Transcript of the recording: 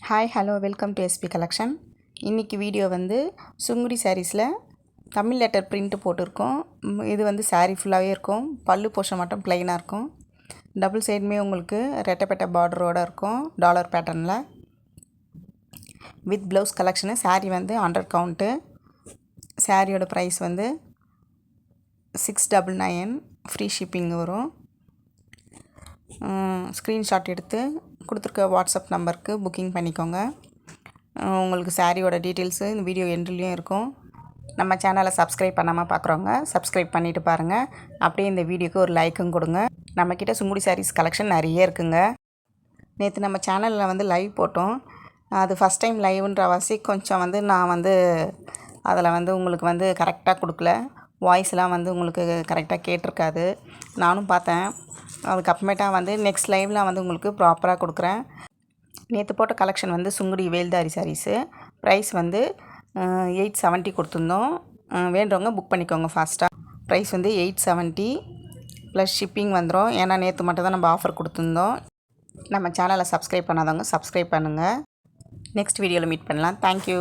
Hi hello welcome to SP collection. இன்றைக்கி video வந்து சுங்குடி சாரீஸில் தமிழ் லெட்டர் பிரிண்ட்டு போட்டிருக்கோம். இது வந்து சாரீ ஃபுல்லாகவே இருக்கும். பல்லு போர்ஷன் மட்டும் ப்ளைனாக இருக்கும். டபுள் சைடுமே உங்களுக்கு ரெட்டப்பட்ட பார்டரோடு இருக்கும். டாலர் பேட்டர்னில் வித் ப்ளவுஸ் கலெக்ஷனு. சாரீ வந்து 100 கவுண்ட்டு. சாரியோட ப்ரைஸ் வந்து 699. ஃப்ரீ ஷிப்பிங் வரும். ஸ்க்ரீன்ஷாட் எடுத்து கொடுத்துருக்க வாட்ஸ்அப் நம்பருக்கு புக்கிங் பண்ணிக்கோங்க. உங்களுக்கு சாரியோட டீட்டெயில்ஸு இந்த வீடியோ எண்ட்லேயும் இருக்கும். நம்ம சேனலை சப்ஸ்கிரைப் பண்ணாமல் பார்க்குறவங்க சப்ஸ்கிரைப் பண்ணிவிட்டு பாருங்கள். அப்படியே இந்த வீடியோக்கு ஒரு லைக்கும் கொடுங்க. நம்மக்கிட்ட சுங்குடி சாரீஸ் கலெக்ஷன் நிறைய இருக்குங்க. நேற்று நம்ம சேனலில் வந்து லைவ் போட்டோம். அது ஃபஸ்ட் டைம் லைவ்ன்ற வாசி கொஞ்சம் வந்து நான் வந்து அதில் வந்து உங்களுக்கு வந்து கரெக்டாக கொடுக்கல. வாய்ஸ்லாம் வந்து உங்களுக்கு கரெக்டாக கேட்டிருக்காது. நானும் பார்த்தேன். அதுக்கப்புறமேட்டா வந்து நெக்ஸ்ட் லைவில் வந்து உங்களுக்கு ப்ராப்பராக கொடுக்குறேன். நேற்று போட்ட கலெக்ஷன் வந்து சுங்குடி வேல்தாரி சாரீஸு. ப்ரைஸ் வந்து 870 கொடுத்துருந்தோம். வேண்டவங்க புக் பண்ணிக்கோங்க ஃபாஸ்ட்டாக. ப்ரைஸ் வந்து 870 ப்ளஸ் ஷிப்பிங் வந்துடும். ஏன்னா நேற்று மட்டும் தான் நம்ம ஆஃபர் கொடுத்துருந்தோம். நம்ம சேனலை சப்ஸ்கிரைப் பண்ணாதவங்க சப்ஸ்கிரைப் பண்ணுங்கள். நெக்ஸ்ட் வீடியோவில் மீட் பண்ணலாம். தேங்க்யூ.